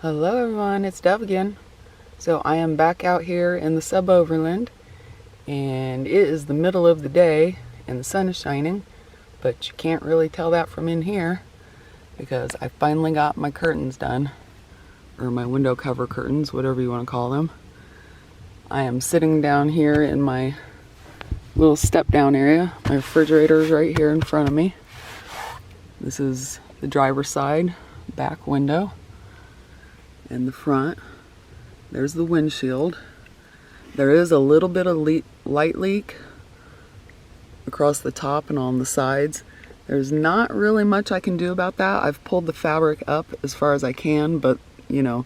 Hello everyone, it's Dove again. So I am back out here in the Suboverland, and it is the middle of the day and the sun is shining, but you can't really tell that from in here because I finally got my curtains done, or my window cover curtains, whatever you want to call them. I am sitting down here in my little step down area. My refrigerator is right here in front of me. This is the driver's side back window. In the front, there's the windshield. There is a little bit of light leak across the top and on the sides. There's not really much I can do about that. I've pulled the fabric up as far as I can, but you know,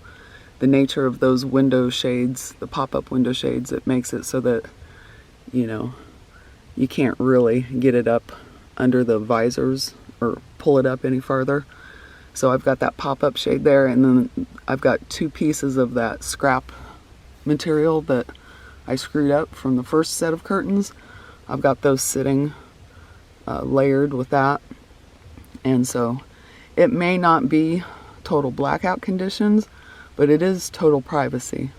the nature of those window shades, the pop-up window shades, it makes it so that, you know, you can't really get it up under the visors or pull it up any farther. So I've got that pop-up shade there, and then I've got two pieces of that scrap material that I screwed up from the first set of curtains. I've got those sitting layered with that, and so it may not be total blackout conditions, but it is total privacy.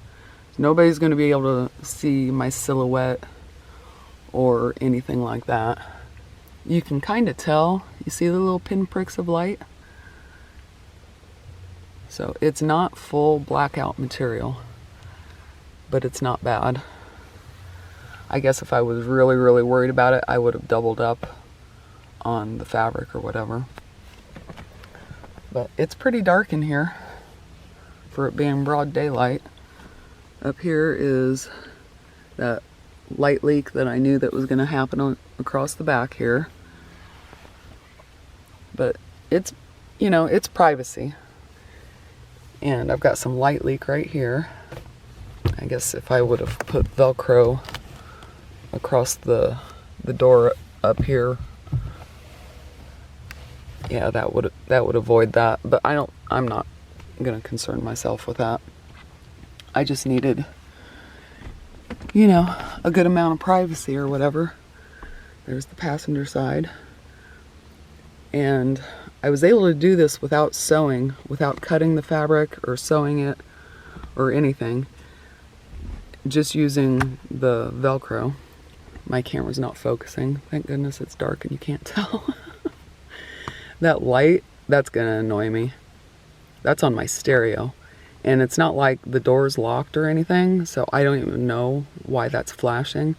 Nobody's going to be able to see my silhouette or anything like that. You can kind of tell. You see the little pinpricks of light? So it's not full blackout material, but it's not bad. I guess if I was really, really worried about it, I would have doubled up on the fabric or whatever. But it's pretty dark in here for it being broad daylight. Up here is that light leak that I knew that was going to happen across the back here. But it's, you know, it's privacy. And I've got some light leak right here. I guess if I would have put Velcro across the door up here, yeah, that would avoid that. But I'm not gonna concern myself with that. I just needed, you know, a good amount of privacy or whatever. There's the passenger side. And I was able to do this without sewing, without cutting the fabric or sewing it or anything. Just using the Velcro. My camera's not focusing. Thank goodness it's dark and you can't tell. That light, that's gonna annoy me. That's on my stereo. And it's not like the door's locked or anything, so I don't even know why that's flashing.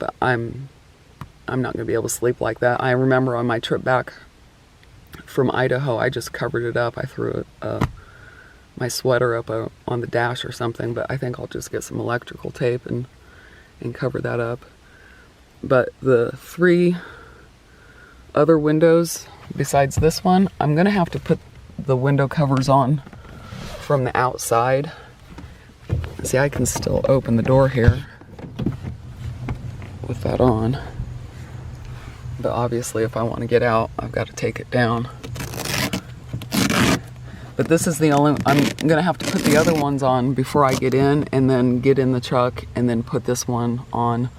But I'm not gonna be able to sleep like that. I remember on my trip back from Idaho, I just covered it up. I threw my sweater up on the dash or something, but I think I'll just get some electrical tape and cover that up. But the three other windows besides this one, I'm gonna have to put the window covers on from the outside. See, I can still open the door here with that on. But obviously if I want to get out, I've got to take it down. But this is the only, I'm gonna have to put the other ones on before I get in, and then get in the truck and then put this one on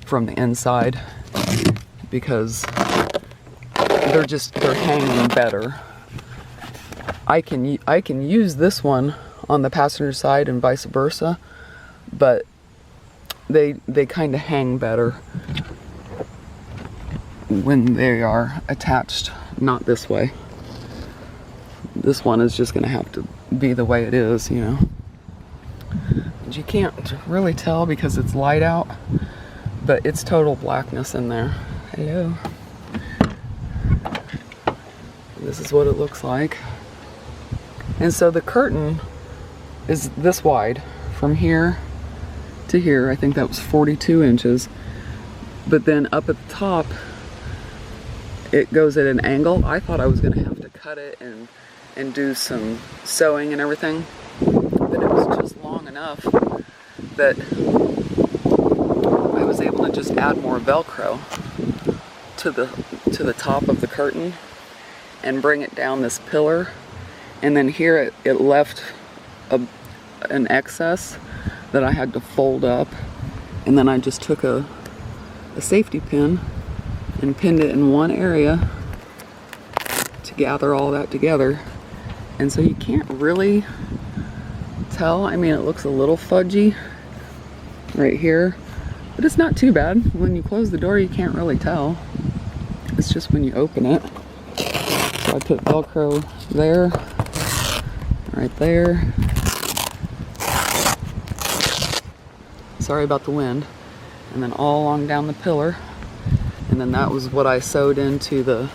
from the inside, because they're hanging better. I can use this one on the passenger side and vice versa, but they kind of hang better when they are attached, not this way. This one is just gonna have to be the way it is, you know. And you can't really tell because it's light out, but it's total blackness in there. Hello. This is what it looks like. And so the curtain is this wide from here to here. I think that was 42 inches. But then up at the top, it goes at an angle. I thought I was gonna have to cut it and do some sewing and everything, but it was just long enough that I was able to just add more Velcro to the top of the curtain and bring it down this pillar, and then here it left an excess that I had to fold up, and then I just took a safety pin and pinned it in one area to gather all that together, And so you can't really tell. I mean, it looks a little fudgy right here, but it's not too bad. When you close the door, you can't really tell. It's just when you open it. So I put Velcro there, right there. Sorry about the wind. And then all along down the pillar. And then that was what I sewed into the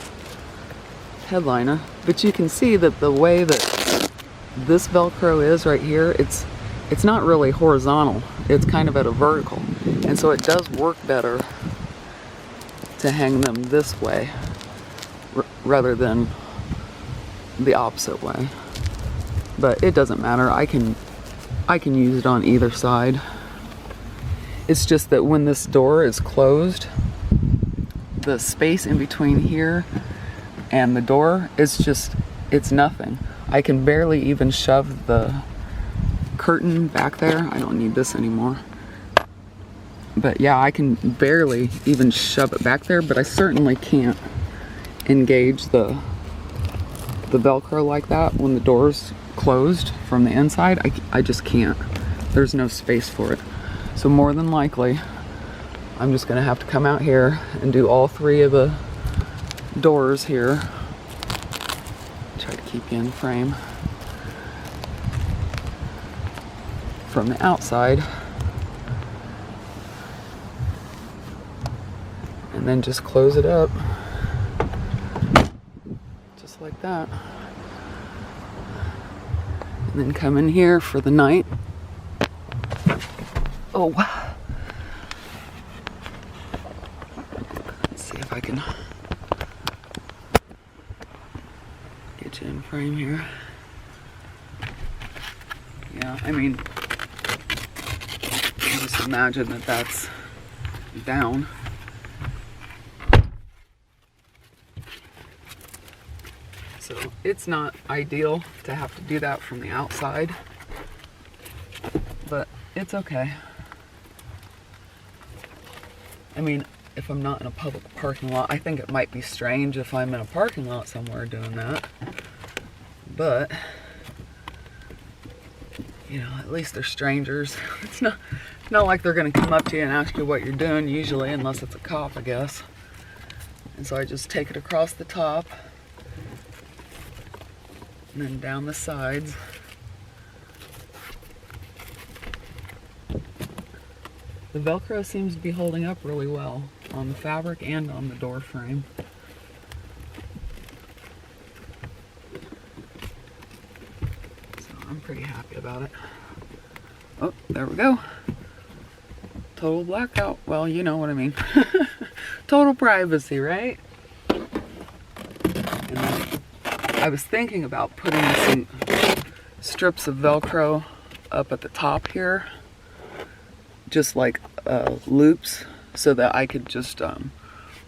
headliner. But you can see that the way that this Velcro is right here, it's not really horizontal. It's kind of at a vertical. And so it does work better to hang them this way rather than the opposite way. But it doesn't matter. I can use it on either side. It's just that when this door is closed, the space in between here and the door is just, it's nothing. I can barely even shove the curtain back there. I don't need this anymore. But yeah, I can barely even shove it back there, but I certainly can't engage the Velcro like that when the door's closed from the inside. I just can't. There's no space for it. So more than likely, I'm just gonna have to come out here and do all three of the doors here. Try to keep you in frame from the outside. And then just close it up. Just like that. And then come in here for the night. Oh, let's see if I can get you in frame here. Yeah, I mean, just imagine that that's down. So it's not ideal to have to do that from the outside, but it's okay. I mean, if I'm not in a public parking lot, I think it might be strange if I'm in a parking lot somewhere doing that. But, you know, at least they're strangers. It's not like they're gonna come up to you and ask you what you're doing usually, unless it's a cop, I guess. And so I just take it across the top and then down the sides. The Velcro seems to be holding up really well on the fabric and on the door frame. So I'm pretty happy about it. Oh, there we go. Total blackout. Well, you know what I mean. Total privacy, right? And then I was thinking about putting some strips of Velcro up at the top here, just like loops, so that I could just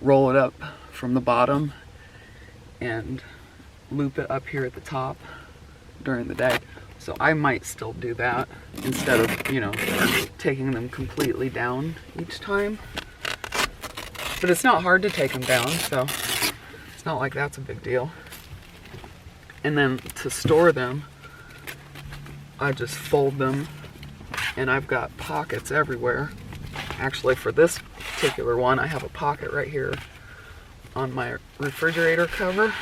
roll it up from the bottom and loop it up here at the top during the day. So I might still do that instead of, you know, taking them completely down each time. But it's not hard to take them down, so it's not like that's a big deal. And then to store them, I just fold them, and I've got pockets everywhere. Actually, for this particular one, I have a pocket right here on my refrigerator cover.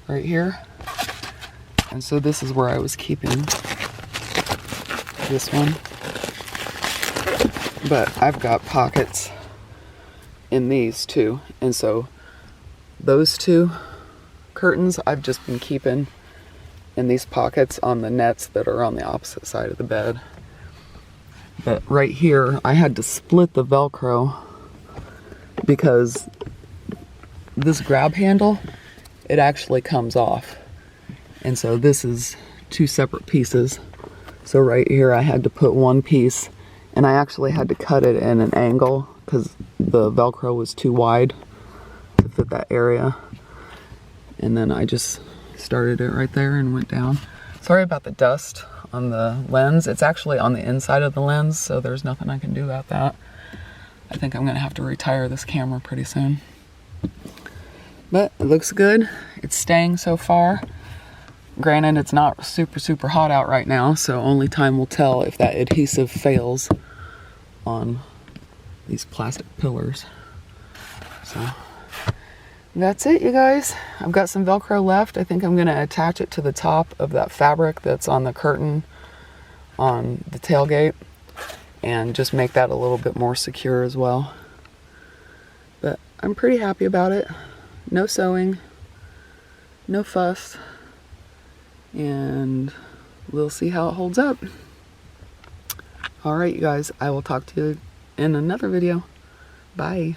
Right here. And so this is where I was keeping this one. But I've got pockets in these too. And so those two curtains I've just been keeping in these pockets on the nets that are on the opposite side of the bed. But right here, I had to split the Velcro because this grab handle, it actually comes off. And so this is two separate pieces. So right here I had to put one piece, and I actually had to cut it in an angle because the Velcro was too wide to fit that area. And then I just started it right there and went down. Sorry about the dust on the lens. It's actually on the inside of the lens, so there's nothing I can do about that. I think I'm gonna have to retire this camera pretty soon. But it looks good. It's staying so far. Granted, it's not super hot out right now, so only time will tell if that adhesive fails on these plastic pillars. So that's it, you guys. I've got some Velcro left. I think I'm going to attach it to the top of that fabric that's on the curtain on the tailgate and just make that a little bit more secure as well. But I'm pretty happy about it. No sewing, no fuss, and we'll see how it holds up. Alright, you guys, I will talk to you in another video. Bye.